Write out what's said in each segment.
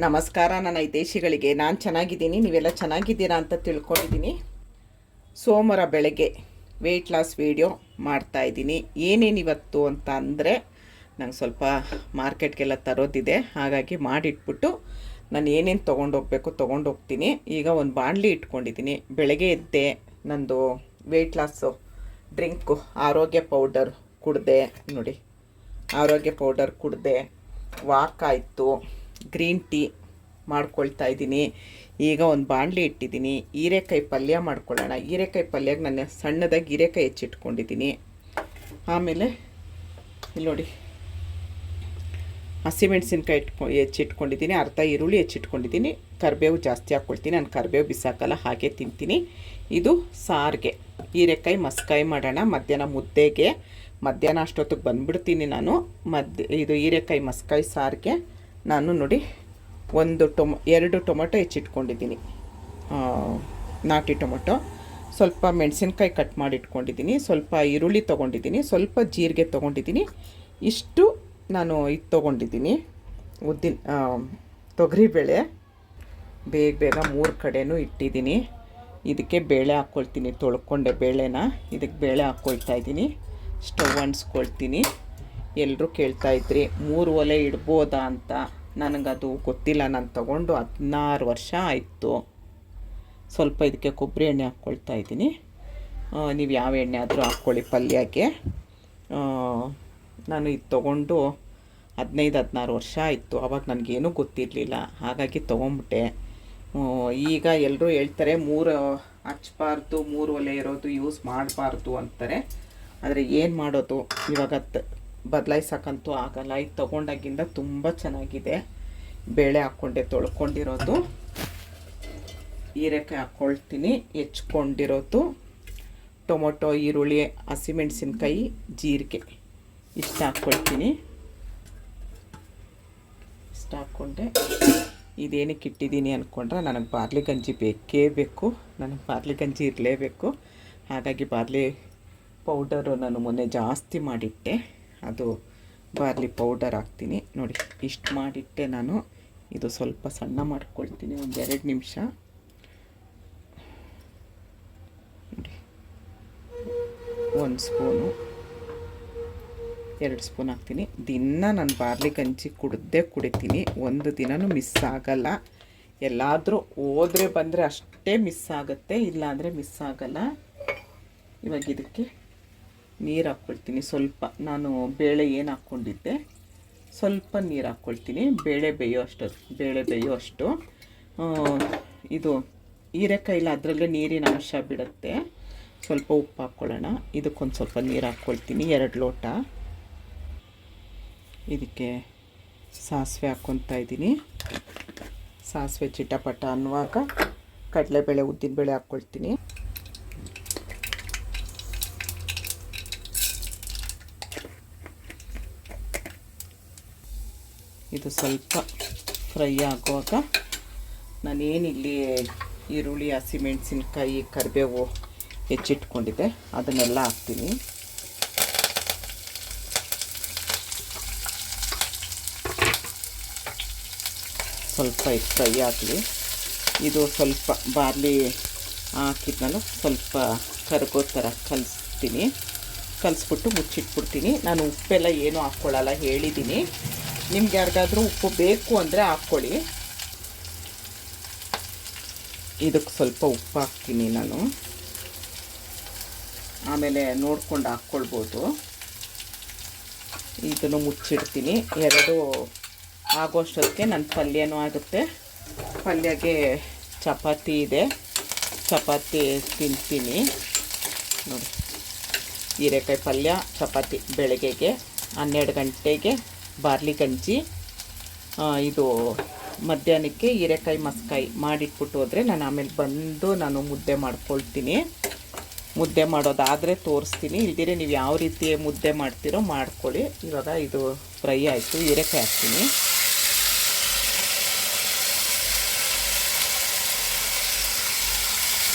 ನಮಸ್ಕಾರ ನನ್ನ ಹಿತೈಷಿಗಳಿಗೆ. ನಾನು ಚೆನ್ನಾಗಿದ್ದೀನಿ, ನೀವೆಲ್ಲ ಚೆನ್ನಾಗಿದ್ದೀರಾ ಅಂತ ತಿಳ್ಕೊಂಡಿದ್ದೀನಿ. ಸೋಮವಾರ ಬೆಳಗ್ಗೆ ವೆಯ್ಟ್ ಲಾಸ್ ವೀಡಿಯೋ ಮಾಡ್ತಾಯಿದ್ದೀನಿ. ಏನೇನಿವತ್ತು ಅಂತ ಅಂದರೆ, ನಂಗೆ ಸ್ವಲ್ಪ ಮಾರ್ಕೆಟ್ಗೆಲ್ಲ ತರೋದಿದೆ, ಹಾಗಾಗಿ ಮಾಡಿಟ್ಬಿಟ್ಟು ನಾನು ಏನೇನು ತೊಗೊಂಡೋಗ್ಬೇಕು ತೊಗೊಂಡೋಗ್ತೀನಿ. ಈಗ ಒಂದು ಬಾಣಲಿ ಇಟ್ಕೊಂಡಿದ್ದೀನಿ. ಬೆಳಗ್ಗೆ ಎದ್ದೆ, ನಂದು ವೆಯ್ಟ್ ಲಾಸು ಡ್ರಿಂಕು ಆರೋಗ್ಯ ಪೌಡರ್ ಕುಡಿದೆ. ನೋಡಿ, ಆರೋಗ್ಯ ಪೌಡರ್ ಕುಡಿದೆ, ವಾಕ್ ಆಯಿತು, ಗ್ರೀನ್ ಟೀ ಮಾಡ್ಕೊಳ್ತಾ ಇದ್ದೀನಿ. ಈಗ ಒಂದು ಬಾಣಲಿ ಇಟ್ಟಿದ್ದೀನಿ. ಹೀರೆಕಾಯಿ ಪಲ್ಯ ಮಾಡ್ಕೊಳ್ಳೋಣ. ಹೀರೆಕಾಯಿ ಪಲ್ಯಕ್ಕೆ ನಾನು ಸಣ್ಣದಾಗಿ ಹೀರೆಕಾಯಿ ಹೆಚ್ಚಿಟ್ಕೊಂಡಿದ್ದೀನಿ. ಆಮೇಲೆ ಇಲ್ಲಿ ನೋಡಿ, ಹಸಿಮೆಣಸಿನ್ಕಾಯಿ ಹೆಚ್ಚಿಟ್ಕೊಂಡಿದ್ದೀನಿ. ಅರ್ಧ ಈರುಳ್ಳಿ ಹೆಚ್ಚಿಟ್ಕೊಂಡಿದ್ದೀನಿ. ಕರಿಬೇವು ಜಾಸ್ತಿ ಹಾಕ್ಕೊಳ್ತೀನಿ. ನಾನು ಕರಿಬೇವು ಬಿಸಾಕಲ್ಲ, ಹಾಗೆ ತಿಂತೀನಿ. ಇದು ಸಾರಿಗೆ ಹೀರೆಕಾಯಿ ಮಸ್ಕಾಯಿ ಮಾಡೋಣ. ಮಧ್ಯಾಹ್ನ ಮುದ್ದೆಗೆ, ಮಧ್ಯಾಹ್ನ ಅಷ್ಟೊತ್ತಿಗೆ ಬಂದುಬಿಡ್ತೀನಿ ನಾನು. ಇದು ಹೀರೆಕಾಯಿ ಮಸ್ಕಾಯಿ ಸಾರಿಗೆ ನಾನು ನೋಡಿ ಎರಡು ಟೊಮೊಟೊ ಹೆಚ್ಚಿಟ್ಕೊಂಡಿದ್ದೀನಿ, ನಾಟಿ ಟೊಮೊಟೊ. ಸ್ವಲ್ಪ ಮೆಣಸಿನ್ಕಾಯಿ ಕಟ್ ಮಾಡಿ ಇಟ್ಕೊಂಡಿದ್ದೀನಿ. ಸ್ವಲ್ಪ ಈರುಳ್ಳಿ ತೊಗೊಂಡಿದ್ದೀನಿ. ಸ್ವಲ್ಪ ಜೀರಿಗೆ ತೊಗೊಂಡಿದ್ದೀನಿ. ಇಷ್ಟು ನಾನು ಇದು ತೊಗೊಂಡಿದ್ದೀನಿ, ತೊಗರಿಬೇಳೆ. ಬೇಗ 3 ಕಡೆನೂ ಇಟ್ಟಿದ್ದೀನಿ. ಇದಕ್ಕೆ ಬೇಳೆ ಹಾಕ್ಕೊಳ್ತೀನಿ. ತೊಳ್ಕೊಂಡೆ ಬೇಳೆನ, ಇದಕ್ಕೆ ಬೇಳೆ ಹಾಕ್ಕೊಳ್ತಾ ಇದ್ದೀನಿ. ಸ್ಟವ್ ಅಂಟಿಸ್ಕೊಳ್ತೀನಿ. ಎಲ್ಲರೂ ಕೇಳ್ತಾಯಿದ್ರಿ 3 ಒಲೆ ಇಡ್ಬೋದಾ ಅಂತ. ನನಗದು ಗೊತ್ತಿಲ್ಲ. ನಾನು ತೊಗೊಂಡು 16 ವರ್ಷ ಆಯಿತು. ಸ್ವಲ್ಪ ಇದಕ್ಕೆ ಕೊಬ್ಬರಿ ಎಣ್ಣೆ ಹಾಕ್ಕೊಳ್ತಾ ಇದ್ದೀನಿ. ನೀವು ಯಾವ ಎಣ್ಣೆ ಆದರೂ ಹಾಕ್ಕೊಳ್ಳಿ ಪಲ್ಯಕ್ಕೆ. ನಾನು ಇದು ತೊಗೊಂಡು 15-16 ವರ್ಷ ಆಯಿತು. ಆವಾಗ ನನಗೇನೂ ಗೊತ್ತಿರಲಿಲ್ಲ, ಹಾಗಾಗಿ ತೊಗೊಂಬಿಟ್ಟೆ. ಈಗ ಎಲ್ಲರೂ ಹೇಳ್ತಾರೆ 3 ಹಚ್ಚಬಾರ್ದು, 3 ಒಲೆ ಇರೋದು ಯೂಸ್ ಮಾಡಬಾರ್ದು ಅಂತಾರೆ. ಆದರೆ ಏನು ಮಾಡೋದು, ಇವಾಗ ಬದಲಾಯಿಸೋಕ್ಕಂತೂ ಆಗಲ್ಲ. ಇದು ತೊಗೊಂಡಾಗಿಂದ ತುಂಬ ಚೆನ್ನಾಗಿದೆ. ಬೇಳೆ ಹಾಕ್ಕೊಂಡೆ ತೊಳ್ಕೊಂಡಿರೋದು, ಹೀರೆಕಾಯಿ ಹಾಕ್ಕೊಳ್ತೀನಿ ಹೆಚ್ಕೊಂಡಿರೋದು, ಟೊಮೊಟೊ, ಈರುಳ್ಳಿ, ಹಸಿಮೆಣಸಿನ್ಕಾಯಿ, ಜೀರಿಗೆ ಇಷ್ಟು ಹಾಕ್ಕೊಳ್ತೀನಿ. ಇಷ್ಟು ಹಾಕ್ಕೊಂಡೆ. ಇದೇನಕ್ಕೆ ಇಟ್ಟಿದ್ದೀನಿ ಅಂದ್ಕೊಂಡ್ರೆ, ನನಗೆ ಬಾರ್ಲಿ ಗಂಜಿ ಬೇಕೇ ಬೇಕು. ನನಗೆ ಬಾರ್ಲಿ ಗಂಜಿ ಇರಲೇಬೇಕು. ಹಾಗಾಗಿ ಬಾರ್ಲಿ ಪೌಡರು ನಾನು ಮೊನ್ನೆ ಜಾಸ್ತಿ ಮಾಡಿಟ್ಟೆ, ಅದು ಬಾರ್ಲಿ ಪೌಡರ್ ಹಾಕ್ತೀನಿ. ನೋಡಿ, ಇಷ್ಟು ಮಾಡಿಟ್ಟೆ ನಾನು. ಇದು ಸ್ವಲ್ಪ ಸಣ್ಣ ಮಾಡ್ಕೊಳ್ತೀನಿ, ಒಂದು 2 ನಿಮಿಷ. ನೋಡಿ, 1 ಸ್ಪೂನು, 2 ಸ್ಪೂನ್ ಹಾಕ್ತೀನಿ. ದಿನ ನಾನು ಬಾರ್ಲಿ ಗಂಜಿ ಕುಡಿತೀನಿ. ಒಂದು ದಿನವೂ ಮಿಸ್ ಆಗಲ್ಲ. ಎಲ್ಲಾದರೂ ಹೋದರೆ ಬಂದರೆ ಅಷ್ಟೇ ಮಿಸ್ ಆಗುತ್ತೆ, ಇಲ್ಲಾಂದರೆ ಮಿಸ್ ಆಗಲ್ಲ. ಇವಾಗ ಇದಕ್ಕೆ ನೀರು ಹಾಕ್ಕೊಳ್ತೀನಿ. ಸ್ವಲ್ಪ ನಾನು ಬೇಳೆ ಏನು ಹಾಕ್ಕೊಂಡಿದ್ದೆ, ಸ್ವಲ್ಪ ನೀರು ಹಾಕ್ಕೊಳ್ತೀನಿ. ಬೇಳೆ ಬೇಯೋ ಅಷ್ಟು. ಇದು ಹೀರೆಕಾಯಿಲ್ಲ, ಅದರಲ್ಲೇ ನೀರಿನ ಅಂಶ ಬಿಡುತ್ತೆ. ಸ್ವಲ್ಪ ಉಪ್ಪು ಹಾಕ್ಕೊಳ್ಳೋಣ. ಇದಕ್ಕೊಂದು ಸ್ವಲ್ಪ ನೀರು ಹಾಕ್ಕೊಳ್ತೀನಿ, 2 ಲೋಟ. ಇದಕ್ಕೆ ಸಾಸಿವೆ ಹಾಕ್ಕೊತಾ ಇದ್ದೀನಿ. ಸಾಸಿವೆ ಚಿಟಪಟ ಅನ್ನುವಾಗ ಕಡಲೆಬೇಳೆ, ಉದ್ದಿನಬೇಳೆ ಹಾಕ್ಕೊಳ್ತೀನಿ. ಇದು ಸ್ವಲ್ಪ ಫ್ರೈ ಆಗುವಾಗ ನಾನೇನಿಲ್ಲಿ ಈರುಳ್ಳಿ, ಹಸಿಮೆಣಸಿನ್ಕಾಯಿ, ಕರಿಬೇವು ಹೆಚ್ಚಿಟ್ಕೊಂಡಿದ್ದೆ ಅದನ್ನೆಲ್ಲ ಹಾಕ್ತೀನಿ. ಸ್ವಲ್ಪ ಫ್ರೈ ಆಗಲಿ. ಇದು ಸ್ವಲ್ಪ ಬಾರ್ಲಿ ಹಾಕಿದ್ಮೇಲೆ ಸ್ವಲ್ಪ ಕರಗೋ ಥರ ಕಲಿಸ್ಬಿಟ್ಟು ಮುಚ್ಚಿಟ್ಬಿಡ್ತೀನಿ. ನಾನು ಉಪ್ಪೆಲ್ಲ ಏನೂ ಹಾಕ್ಕೊಳ್ಳಲ್ಲ, ಹೇಳಿದ್ದೀನಿ. ನಿಮ್ಗೆ ಯಾರಿಗಾದ್ರೂ ಉಪ್ಪು ಬೇಕು ಅಂದರೆ ಹಾಕ್ಕೊಳ್ಳಿ. ಇದಕ್ಕೆ ಸ್ವಲ್ಪ ಉಪ್ಪು ಹಾಕ್ತೀನಿ ನಾನು, ಆಮೇಲೆ ನೋಡ್ಕೊಂಡು ಹಾಕ್ಕೊಳ್ಬೋದು. ಇದನ್ನು ಮುಚ್ಚಿಡ್ತೀನಿ. 2 ಆಗೋಷ್ಟೊತ್ತಿಗೆ ನನ್ನ ಪಲ್ಯನೂ ಆಗುತ್ತೆ. ಪಲ್ಯಗೆ ಚಪಾತಿ ಇದೆ, ಚಪಾತಿ ತಿಂತೀನಿ. ನೋಡಿ, ಹೀರೆಕಾಯಿ ಪಲ್ಯ, ಚಪಾತಿ ಬೆಳಗ್ಗೆಗೆ. 12 ಗಂಟೆಗೆ ಬಾರ್ಲಿ ಗಂಜಿ. ಇದು ಮಧ್ಯಾಹ್ನಕ್ಕೆ ಹೀರೆಕಾಯಿ ಮಸ್ಕಾಯಿ ಮಾಡಿಟ್ಬಿಟ್ಟು ಹೋದರೆ ನಾನು ಆಮೇಲೆ ಬಂದು ನಾನು ಮುದ್ದೆ ಮಾಡ್ಕೊಳ್ತೀನಿ. ಮುದ್ದೆ ಮಾಡೋದಾದರೆ ತೋರಿಸ್ತೀನಿ, ಇಲ್ದಿರೆ ನೀವು ಯಾವ ರೀತಿ ಮುದ್ದೆ ಮಾಡ್ತೀರೋ ಮಾಡ್ಕೊಳ್ಳಿ. ಇವಾಗ ಇದು ಫ್ರೈ ಆಯಿತು, ಹೀರೆಕಾಯಿ ಹಾಕ್ತೀನಿ.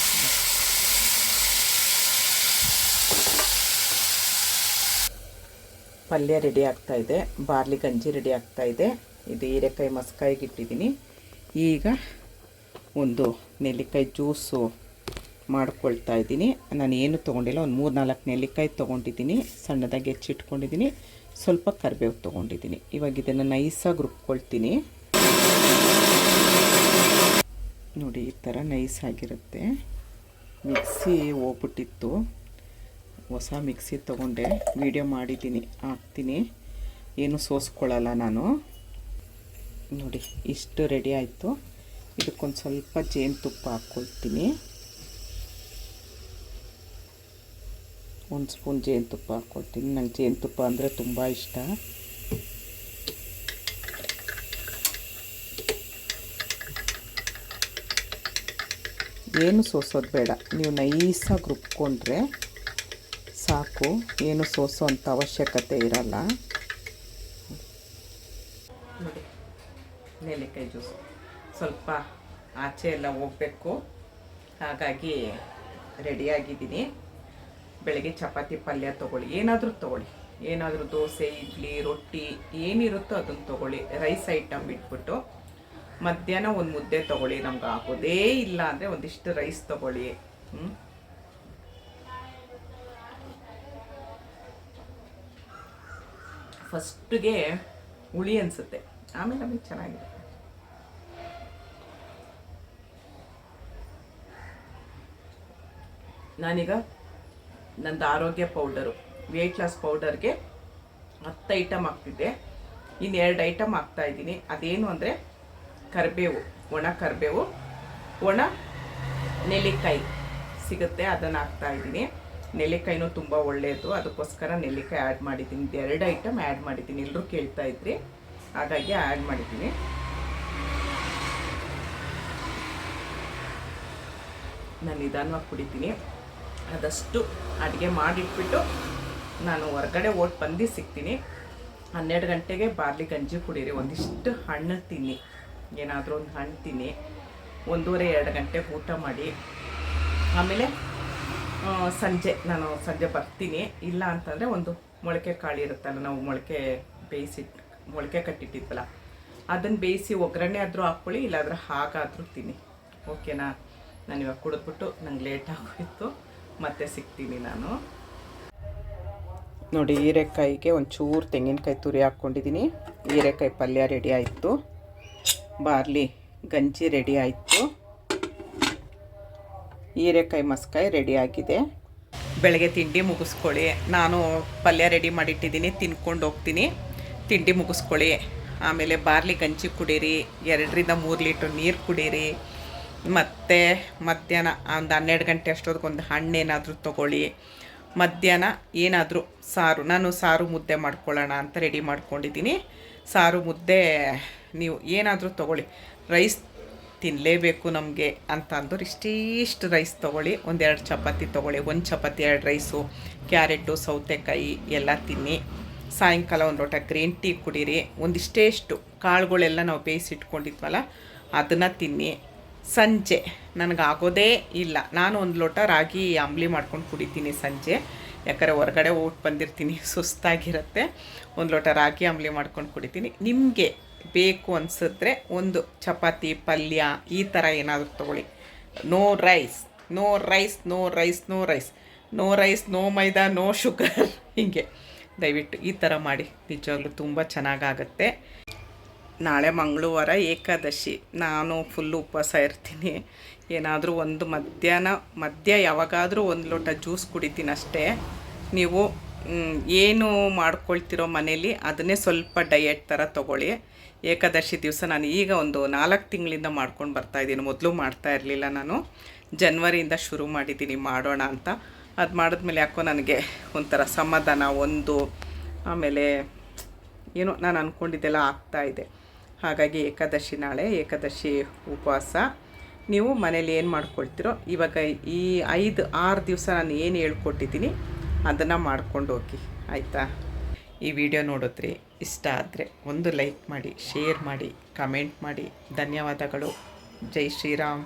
ಪಲ್ಯ ರೆಡಿ ಆಗ್ತಾಯಿದೆ, ಬಾರ್ಲಿ ಗಂಜಿ ರೆಡಿ ಆಗ್ತಾಯಿದೆ. ಇದು ಹೀರೆಕಾಯಿ ಮಸ್ಕಾಯಿಗೆ ಇಟ್ಟಿದ್ದೀನಿ. ಈಗ ಒಂದು ನೆಲ್ಲಿಕಾಯಿ ಜ್ಯೂಸು ಮಾಡ್ಕೊಳ್ತಾ ಇದ್ದೀನಿ. ನಾನು ಏನು ತೊಗೊಂಡಿಲ್ಲ, ಒಂದು 3-4 ನೆಲ್ಲಿಕಾಯಿ ತೊಗೊಂಡಿದ್ದೀನಿ, ಸಣ್ಣದಾಗಿ ಹೆಚ್ಚಿಟ್ಕೊಂಡಿದ್ದೀನಿ, ಸ್ವಲ್ಪ ಕರಿಬೇವು ತೊಗೊಂಡಿದ್ದೀನಿ. ಇವಾಗ ಇದನ್ನು ನೈಸಾಗಿ ರುಬ್ಕೊಳ್ತೀನಿ. ನೋಡಿ ಈ ಥರ ನೈಸಾಗಿರುತ್ತೆ. ಮಿಕ್ಸಿ ಹೋಗ್ಬಿಟ್ಟಿತ್ತು, ಹೊಸ ಮಿಕ್ಸಿ ತೊಗೊಂಡೆ, ವೀಡಿಯೋ ಮಾಡಿದ್ದೀನಿ, ಹಾಕ್ತೀನಿ. ಏನು ಸೋಸ್ಕೊಳ್ಳಲ್ಲ ನಾನು. ನೋಡಿ ಇಷ್ಟು ರೆಡಿ ಆಯಿತು. ಇದಕ್ಕೊಂದು ಸ್ವಲ್ಪ ಜೇನುತುಪ್ಪ ಹಾಕ್ಕೊಳ್ತೀನಿ. 1 ಸ್ಪೂನ್ ಜೇನುತುಪ್ಪ ಹಾಕ್ಕೊಳ್ತೀನಿ. ನಂಗೆ ಜೇನುತುಪ್ಪ ಅಂದರೆ ತುಂಬ ಇಷ್ಟ. ಏನು ಸೋಸೋದು ಬೇಡ, ನೀವು ನೈಸಾಗಿ ರುಬ್ಕೊಂಡ್ರೆ ಸಾಕು. ಏನು ಸೋಸೋ ಅಂಥ ಅವಶ್ಯಕತೆ ಇರಲ್ಲ. ನೋಡಿ ನೆಲ್ಲಿಕಾಯಿ ಜ್ಯೂಸ್ ಸ್ವಲ್ಪ ಆಚೆ ಎಲ್ಲ ಹೋಗಬೇಕು, ಹಾಗಾಗಿ ರೆಡಿಯಾಗಿದ್ದೀನಿ. ಬೆಳಗ್ಗೆ ಚಪಾತಿ ಪಲ್ಯ ತೊಗೊಳ್ಳಿ, ಏನಾದರೂ ತೊಗೊಳ್ಳಿ, ಏನಾದರೂ ದೋಸೆ, ಇಡ್ಲಿ, ರೊಟ್ಟಿ ಏನಿರುತ್ತೋ ಅದನ್ನು ತೊಗೊಳ್ಳಿ. ರೈಸ್ ಐಟಮ್ ಬಿಟ್ಬಿಟ್ಟು ಮಧ್ಯಾಹ್ನ ಒಂದು ಮುದ್ದೆ ತೊಗೊಳ್ಳಿ. ನಮ್ಗೆ ಆಗೋದೇ ಇಲ್ಲ ಅಂದರೆ ಒಂದಿಷ್ಟು ರೈಸ್ ತೊಗೊಳ್ಳಿ. ಫಸ್ಟಿಗೆ ಹುಳಿ ಅನಿಸುತ್ತೆ, ಆಮೇಲೆ ನಮಗೆ ಚೆನ್ನಾಗಿದೆ. ನಾನೀಗ ನಂದು ಆರೋಗ್ಯ ಪೌಡರು, ವೆಯ್ಟ್ ಲಾಸ್ ಪೌಡರ್ಗೆ 10 ಐಟಮ್ ಹಾಕ್ತಿದ್ದೆ, ಇನ್ನು 2 ಐಟಮ್ ಹಾಕ್ತಾಯಿದ್ದೀನಿ. ಅದೇನು ಅಂದರೆ ಕರಿಬೇವು, ಒಣ ಕರಿಬೇವು, ಒಣ ನೆಲ್ಲಿಕಾಯಿ ಸಿಗುತ್ತೆ, ಅದನ್ನು ಹಾಕ್ತಾಯಿದ್ದೀನಿ. ನೆಲ್ಲಿಕಾಯಿನೂ ತುಂಬ ಒಳ್ಳೆಯದು, ಅದಕ್ಕೋಸ್ಕರ ನೆಲ್ಲಿಕಾಯಿ ಆ್ಯಡ್ ಮಾಡಿದ್ದೀನಿ. 2 ಐಟಮ್ ಆ್ಯಡ್ ಮಾಡಿದ್ದೀನಿ, ಎಲ್ಲರೂ ಕೇಳ್ತಾಯಿದ್ರಿ, ಹಾಗಾಗಿ ಆ್ಯಡ್ ಮಾಡಿದ್ದೀನಿ. ನಾನು ನಿಧಾನವಾಗಿ ಕುಡಿತೀನಿ. ಆದಷ್ಟು ಅಡುಗೆ ಮಾಡಿಟ್ಬಿಟ್ಟು ನಾನು ಹೊರಗಡೆ ಬಂದು ಸಿಗ್ತೀನಿ. 12 ಗಂಟೆಗೆ ಬಾರ್ಲಿ ಗಂಜಿ ಕುಡೀರಿ, ಒಂದಿಷ್ಟು ಹಣ್ಣು ತಿನ್ನಿ, ಏನಾದರೂ ಒಂದು ಹಣ್ಣು ತಿನ್ನಿ. 1:30-2 ಗಂಟೆಗೆ ಊಟ ಮಾಡಿ. ಆಮೇಲೆ ಸಂಜೆ ಬರ್ತೀನಿ. ಇಲ್ಲ ಅಂತಂದರೆ ಒಂದು ಮೊಳಕೆ ಕಾಳು ಇರುತ್ತಲ್ಲ, ನಾವು ಮೊಳಕೆ ಕಟ್ಟಿಟ್ಟಿದ್ವಲ್ಲ, ಅದನ್ನು ಬೇಯಿಸಿ ಒಗ್ಗರಣೆ ಆದರೂ ಹಾಕ್ಕೊಳ್ಳಿ, ಇಲ್ಲಾಂದ್ರೆ ಹಾಗಾದರೂ ತಿನ್ನಿ. ಓಕೆನಾ? ನಾನು ಇವಾಗ ಕುಡಿದ್ಬಿಟ್ಟು ನಂಗೆ ಲೇಟ್ ಆಗೋಯಿತು, ಮತ್ತೆ ಸಿಗ್ತೀನಿ ನಾನು. ನೋಡಿ ಹೀರೆಕಾಯಿಗೆ ಒಂಚೂರು ತೆಂಗಿನಕಾಯಿ ತುರಿ ಹಾಕ್ಕೊಂಡಿದ್ದೀನಿ. ಹೀರೆಕಾಯಿ ಪಲ್ಯ ರೆಡಿ ಆಯಿತು, ಬಾರ್ಲಿ ಗಂಜಿ ರೆಡಿ ಆಯಿತು, ಹೀರೆಕಾಯಿ ಮಸ್ಕಾಯಿ ರೆಡಿ ಆಗಿದೆ. ಬೆಳಗ್ಗೆ ತಿಂಡಿ ಮುಗಿಸ್ಕೊಳ್ಳಿ. ನಾನು ಪಲ್ಯ ರೆಡಿ ಮಾಡಿಟ್ಟಿದ್ದೀನಿ, ತಿನ್ಕೊಂಡು ಹೋಗ್ತೀನಿ. ತಿಂಡಿ ಮುಗಿಸ್ಕೊಳ್ಳಿ. ಆಮೇಲೆ ಬಾರ್ಲಿ ಗಂಜಿ ಕುಡೀರಿ, 2-3 ಲೀಟ್ರ್ ನೀರು ಕುಡೀರಿ. ಮತ್ತು ಮಧ್ಯಾಹ್ನ ಒಂದು 12 ಗಂಟೆ ಅಷ್ಟೊತ್ತಿಗೆ ಒಂದು ಹಣ್ಣೇನಾದರೂ ತೊಗೊಳ್ಳಿ. ಮಧ್ಯಾಹ್ನ ಏನಾದರೂ ಸಾರು, ನಾನು ಸಾರು ಮುದ್ದೆ ಮಾಡ್ಕೊಳ್ಳೋಣ ಅಂತ ರೆಡಿ ಮಾಡ್ಕೊಂಡಿದ್ದೀನಿ. ಸಾರು ಮುದ್ದೆ ನೀವು ಏನಾದರೂ ತೊಗೊಳ್ಳಿ. ರೈಸ್ ತಿನ್ನಲೇಬೇಕು ನಮಗೆ ಅಂತ ಅಂದವ್ರು ಇಷ್ಟಿಷ್ಟು ರೈಸ್ ತೊಗೊಳ್ಳಿ. 1-2 ಚಪಾತಿ ತೊಗೊಳ್ಳಿ, 1 ಚಪಾತಿ 2 ರೈಸು, ಕ್ಯಾರೆಟು, ಸೌತೆಕಾಯಿ ಎಲ್ಲ ತಿನ್ನಿ. ಸಾಯಂಕಾಲ 1 ಲೋಟ ಗ್ರೀನ್ ಟೀ ಕುಡೀರಿ. ಒಂದಿಷ್ಟೇಷ್ಟು ಕಾಳುಗಳೆಲ್ಲ ನಾವು ಬೇಯಿಸಿಟ್ಕೊಂಡಿದ್ವಲ್ಲ ಅದನ್ನು ತಿನ್ನಿ. ಸಂಜೆ ನನಗಾಗೋದೇ ಇಲ್ಲ, ನಾನು 1 ಲೋಟ ರಾಗಿ ಅಂಬ್ಲಿ ಮಾಡ್ಕೊಂಡು ಕುಡಿತೀನಿ ಸಂಜೆ. ಯಾಕಂದರೆ ಹೊರಗಡೆ ಬಂದಿರ್ತೀನಿ, ಸುಸ್ತಾಗಿರುತ್ತೆ. 1 ಲೋಟ ರಾಗಿ ಅಂಬ್ಲಿ ಮಾಡ್ಕೊಂಡು ಕುಡಿತೀನಿ. ನಿಮಗೆ ಬೇಕು ಅನಿಸಿದ್ರೆ 1 ಚಪಾತಿ ಪಲ್ಯ ಈ ಥರ ಏನಾದರೂ ತೊಗೊಳ್ಳಿ. No rice, no rice, no rice, no rice, no rice, no maida, no sugar, ಹೀಗೆ ದಯವಿಟ್ಟು ಈ ಥರ ಮಾಡಿ. ನಿಜವಾಗ್ಲೂ ತುಂಬ ಚೆನ್ನಾಗಾಗತ್ತೆ. ನಾಳೆ ಮಂಗಳವಾರ ಏಕಾದಶಿ, ನಾನು ಫುಲ್ಲು ಉಪವಾಸ ಇರ್ತೀನಿ. ಏನಾದರೂ ಒಂದು ಮಧ್ಯ ಯಾವಾಗಾದರೂ 1 ಲೋಟ ಜ್ಯೂಸ್ ಕುಡಿತೀನಿ ಅಷ್ಟೇ. ನೀವು ಏನು ಮಾಡ್ಕೊಳ್ತಿರೋ ಮನೇಲಿ ಅದನ್ನೇ ಸ್ವಲ್ಪ ಡಯಟ್ ಥರ ತೊಗೊಳ್ಳಿ. ಏಕಾದಶಿ ದಿವಸ ನಾನು ಈಗ ಒಂದು 4 ತಿಂಗಳಿಂದ ಮಾಡ್ಕೊಂಡು ಬರ್ತಾಯಿದ್ದೀನಿ. ಮೊದಲು ಮಾಡ್ತಾ ಇರಲಿಲ್ಲ, ನಾನು ಜನವರಿಯಿಂದ ಶುರು ಮಾಡಿದ್ದೀನಿ ಮಾಡೋಣ ಅಂತ. ಅದು ಮಾಡಿದ್ಮೇಲೆ ಯಾಕೋ ನನಗೆ ಒಂಥರ ಸಮಾಧಾನ, ಆಮೇಲೆ ಏನೋ ನಾನು ಅಂದ್ಕೊಂಡಿದ್ದೆಲ್ಲ ಆಗ್ತಾಯಿದೆ. ಹಾಗಾಗಿ ನಾಳೆ ಏಕಾದಶಿ ಉಪವಾಸ. ನೀವು ಮನೇಲಿ ಏನು ಮಾಡ್ಕೊಳ್ತೀರೋ ಇವಾಗ ಈ 5-6 ದಿವಸ ನಾನು ಏನು ಹೇಳ್ಕೊಟ್ಟಿದ್ದೀನಿ ಅದನ್ನು ಮಾಡ್ಕೊಂಡು ಹೋಗಿ, ಆಯಿತಾ? ಈ ವಿಡಿಯೋ ನೋಡಿದ್ರಿ ಇಷ್ಟ ಆದರೆ ಒಂದು ಲೈಕ್ ಮಾಡಿ, ಶೇರ್ ಮಾಡಿ, ಕಮೆಂಟ್ ಮಾಡಿ. ಧನ್ಯವಾದಗಳು. ಜೈ ಶ್ರೀರಾಮ್.